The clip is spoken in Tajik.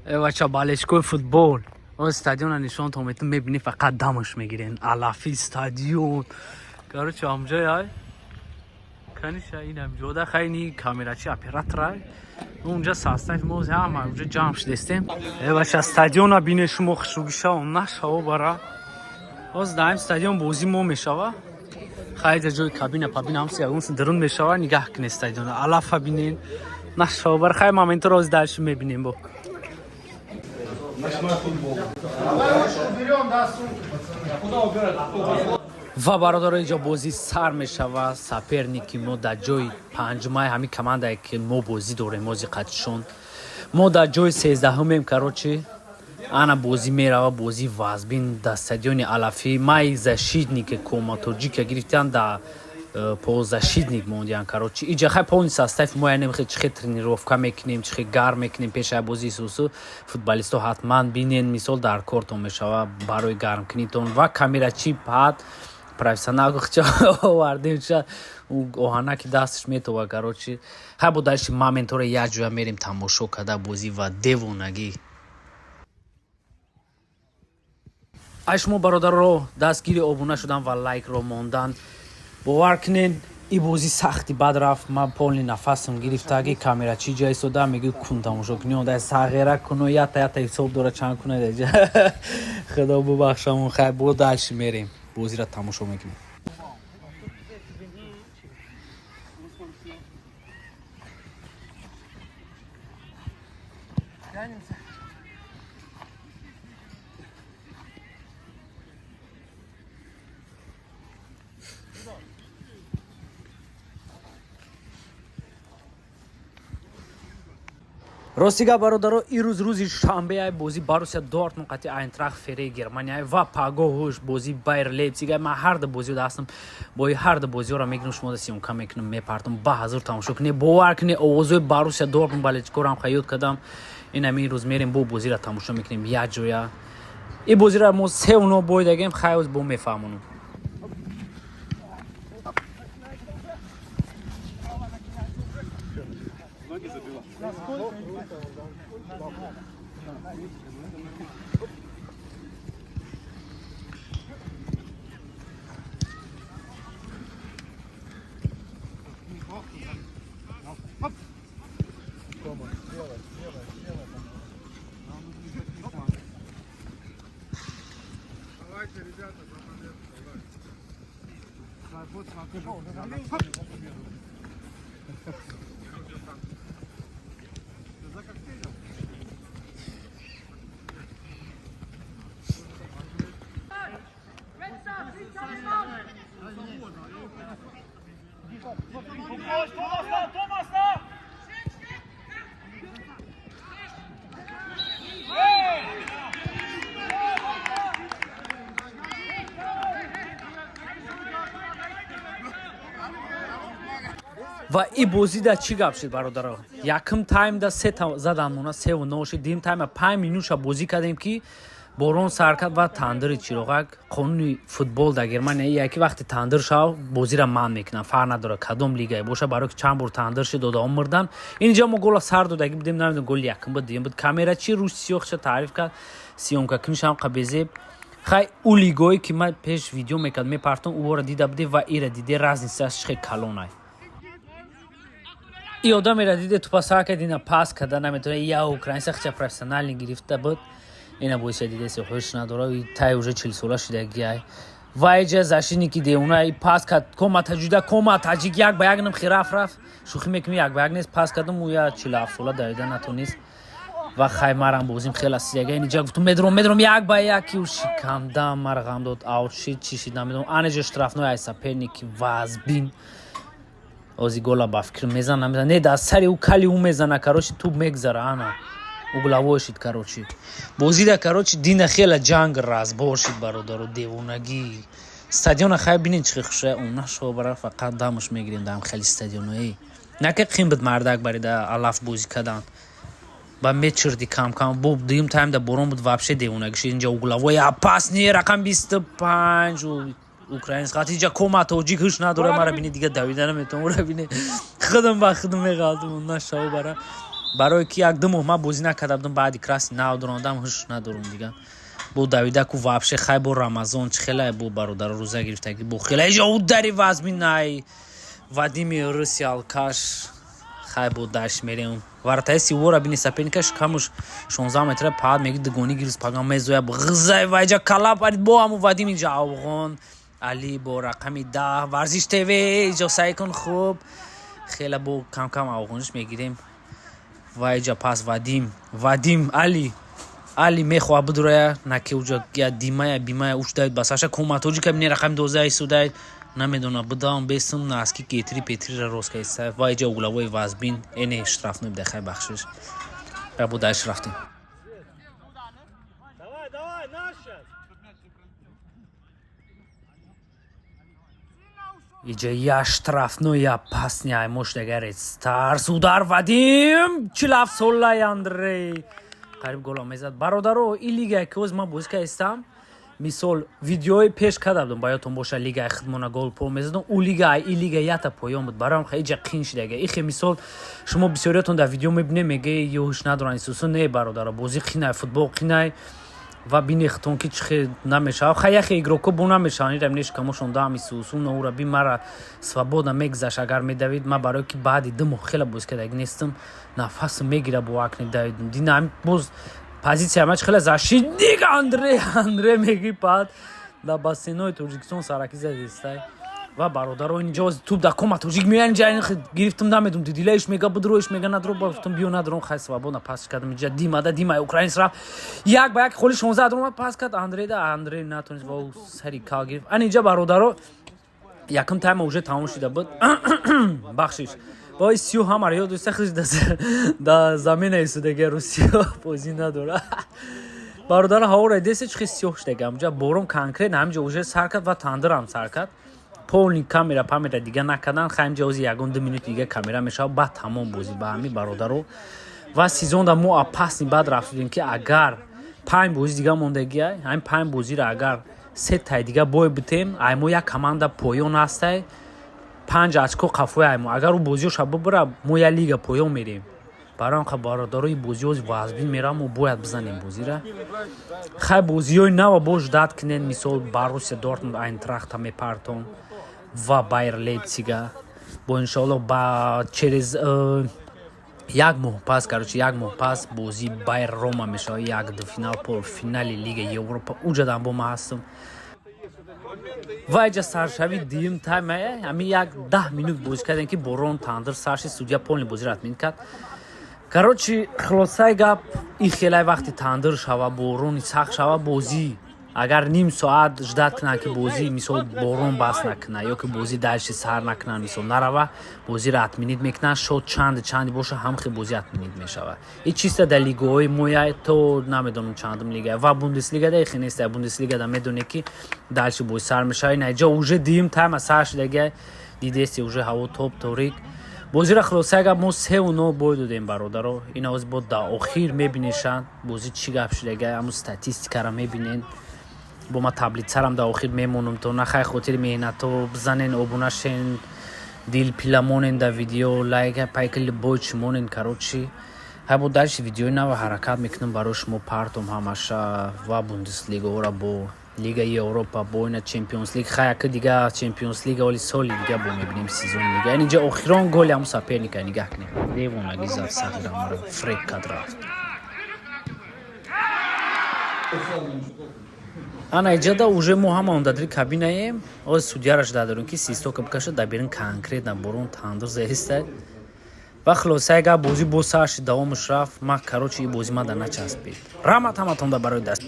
بچه بالشگاه فوتبال اون استادیون نشون تو میبینی فقط دمش میگیرین علافی استادیون کارو آمجای های کنیش این همجا ده خیلی کامیراچی اپراترای اونجا ساستایف موز هم اونجا جامش دستیم بچه استادیون ها بینه شما خشوگیشه اون نشاو برا باز دایم استادیون بوزی مو میشوه خیلی جای کابینه پابینه همسی اون درون میشوه نگاه کنی استادیون علاف بینین نشاو برا خیلی مامنت روز دارش میبینیم با و برادر اینجا بازی سر میشوه سپرنیکی ما در جای پنجمای همین کمانده که ما بازی داریم بازی قدشون ما در جای 13 همیم کراچی انا بازی میره بازی وازبین در استادیون علافی مای زشیدنی که کوماتورجی که گرفتن در پوزاشیدنیک موندیان کراچی اینجا خیلی پونی ساستایف ما نمیخواد چه ترنیروفکا میکنیم چه گرم میکنیم پیش بازی سوسو فوتبالیستو حتما بینین مثال در کورت میشوه برای گرم کنیتون و کامیرا چی پاد پروفسیونال گوچا واردیم شد او اوهانا که دستش میتوه کراچی ها بودش مامنتور یا جویا میریم تماشا کده بازی و دیوونگی اشمو برادر رو دستگیری ابونه شدن و لایک رو موندن باور کنین این بازی سختی بد رفت من پولی نفسم گرفت اگه کامیرا چی جای سودا میگه کن تماشا کنی اون ده ساغره کنو یا تا حساب داره چند کنه دیگه خدا ببخشمون خیر بود دالش میریم بازی را تماشا میکنیم راسیگا برادرو این روزی شنبه بازی باروسیا دورتموند قطعی آینتراخت فری گرمانیا و پاگوهوش بازی بایر لیپزیگ ما هر بازی داشتم با هر بازی را میگنم شما دستیم کم میکنم میپارتم با حضور تماشا کنی باور کنی اوضاع باروسیا دورتموند بالچکورم خیاط کردم این همین روز میریم با بازی را تماشا میکنیم یا جویا این بازی را ما 3-9 بویدگیم خیلی با میفهمونم و این بازی در چی گپ شد برادرها یکم تایم در 3 تا زدن اونا 3 و 9 شد دیم تایم 5 مینوت بازی کردیم که بارون سر کرد و تندر چیروغک قانون فوتبال در گرمانیا یکی وقتی تندر شو بازی را من میکنن فرق نداره کدوم لیگ باشه برای که چند بار تندر شد دو مردن اینجا ما گل سر دادگی بدیم نمیدونم گل یکم بود دیم بود کامera چی روش سیاق شد تعریف کرد سیونکا کمیشم قبیزه خیلی اولیگوی که من پیش ویدیو میکردم میپرتم او را دیده بده و ایره دیده راز نیستش خیلی کلونای ای آدم را دیده تو پاس کرد اینا پاس کرده نمیتونه یا اوکراین سخت پروفسیونال گرفته بود اینا بویش دیده سی خوش نداره تای اوجه 40 ساله شده گیای و ایجا زاشینی که دیونه پاس کرد کوما تجوده کوما تاجیک یک به یک نم خراف رفت شوخی میکنم یک به یک نیست پاس کردم و یا 47 ساله دویده نتونست و خیمرم بازیم خیلی استیگه اینجا گفتم مدرم یک به یکی و شکندم مرغم داد اوت شید چی شید نمیدونم انجا اشتراف نوی ایسا پنیک وازبین اوزی گولا با فکر میزنم نه در سری او کلی او میزنه کروشی تو میگذره انا او گلاوشید کروچی بازی در کروچی دین خیلی جنگ راز باشید برادر و دیوونگی استادیون خیلی بینین چه خوشه اون نشو برای فقط دامش میگیریم دام خیلی استادیونایی نه که قیم بد مردک برای در الاف بازی کردن با میچردی کم بوب دیم تایم در برون بود وابشه دیوونگی اینجا او گلاوی پاس نی رقم 25 و اوکراینس قاطی اینجا کوما توجیه هیچ نداره مرا بینی دیگه دویدن نمیتونم رو بینی خودم با خودم میگادم اون نشو برای барое ки як ду моҳ ман бозӣ накарда будам баъди краси нав дурондам ҳуш надорум дигар бо давидаку вообще хай бо рамазон чӣ хеле бо бародаро рӯза гирифтагӣ бо хеле ҷо удари вазминай Вадими Рысиалкаш хай бо дашт мерем вартаи сивора бини сапенкаш камуш 16 метра пад меги дгони гирис пагам мезоя бғзай вайҷа калап арид бо ҳаму Вадими ҷа афғон али бо рақами 10 варзиш тв ҷо сай кун хуб хеле бо кам кам афғониш мегирем вайҷа пас Вадим али мехоҳа бидурая наки уҷа я димая бимая уч дайд басаша коматоҷи ка бини рақами 12 судай намедонам бидам бесум наски кетри петрира роскайса вайҷа углавои вазбин эне штрафной бдахай бахшиш я будаш рафтем иҷа я штрафной я пасня моштагарет старс удар Вадим чилав солай Андрей қариб гола мезад бародаро ин лигае ки оз ман бозӣ кардам мисол видеои пеш кардам баётон боша лигаи хидмона гол по мезадам у лига ин лига ята поён буд барам иҷа қин шидага ихе мисол шумо бисёриятон дар видео мебинем меге ёҳуш надоран исусу не бародаро бозӣ қинай футбол қинай ва бинехтон ки чихе намешав хаяхе игроко бо намешаванидам неш камошондам исусу ноура би мара свобода мегзаш агар медавид ма барое ки баъди 2 моҳ хеле бозӣ кардаг нестам нафас мегира бо акне давид динам боз позиция ма хеле зашидик Андрей меги пад да бассейнои Тоҷикистон сараки задистай ва бародаро инҷо туп да кома тоҷик меян ҷа гирифтам намедум дидилаиш мега будроиш мега надро бафтам биё надро хай свободна пас кардам инҷа дима украинец рафт як ба як холи 16 дрома пас кард Андрей натонист ва сари кал гирифт ан инҷа бародаро якум тайма уже тамом шида буд бахшиш ва сиё ҳамар ёд доста хиш да замина исудаги русиё бозӣ надора бародаро ҳавора деси чихи сиёҳ шидагам ҷа бором конкрет ҳамҷа уже сар кард ва тандирам сар кард полни камера памера дига накардан хаимҷа ози 1-2 минут дига камера мешава баъд тамом бозӣ ба ҳами бародаро ва сезонда мо апасни баъд рафтидем ки агар 5 бозӣ дига мондагиай ҳамин 5 бозиро агар 3 тай дига бой битем аймо як команда поён ҳастай 5 очко қафои аймо агар у бозиёша бибира мо я лига поён мерем барам ха бародарои бозиёзи вазбин мерам мо бояд бизанем бозира хай бозиёи нава бош дад кинен мисол Боруссия Дортмунд Айнтрахта мепартон ва Байер Лейпцига бо иншоаллоҳ ба через як моҳ пас бозӣ Байер Рома мешава як финал полуфинали лига Европа уҷадам бо ма ҳастам ва иҷа саршави дим тайма ҳами як 10 минут бозӣ кардем ки борон тандир сарши судя полни бозиро атмин кард короче хулосаи гап ин хелай вақти тандир шава борони сахт шава бозӣ агар ним соат ждат кунад ки бозӣ мисол борон бас накунад ё ки бозӣ дашти сар накунад мисол нарава бозиро атминид мекунад шод чанди боша ҳамхи бозӣ атминид мешавад ин чиста дар лигаҳои моя то намедонам чандум лига ва бундеслигада ихе неста бундеслигада медоне ки дашти бозӣ сар мешава ин аҷа уже дим тайма сар шидага дидести уже ҳаво топ торик бозиро хулосаи гап мо 3-0 бой додем бародаро ина оз бо да охир мебинешанд бозӣ чӣ гап шидага ҳамун статистикаро мебинен бо ма таблицарам да охир мемонам то нахай хотири меҳнато бизанен обунашен дил пиламонен да видео лайка пайкали бой чимонен короче ҳай бо дашти видеои нава ҳаракат мекунам барои шумо партом ҳамаша ва бундеслигаҳоро бо лига Европа бо ина Чемпионс лиг хай яка дига Чемпионс лига оли соли дига бо мебинем сезон лига ин ҷа охирон голи ҳамун соперника нигоҳ кунем девонаги зад сағира мара фрек кадрафт ана иҷада уже мо ҳамаон дадри кабинаем оз судярош дадорем ки систока бикаша дабирин конкретна борон тандир заистай ва хулосаи гап бозӣ бо сарши давомаш рафт ма короче ин бозӣ мада начаспид раҳмат ҳаматонда барои даст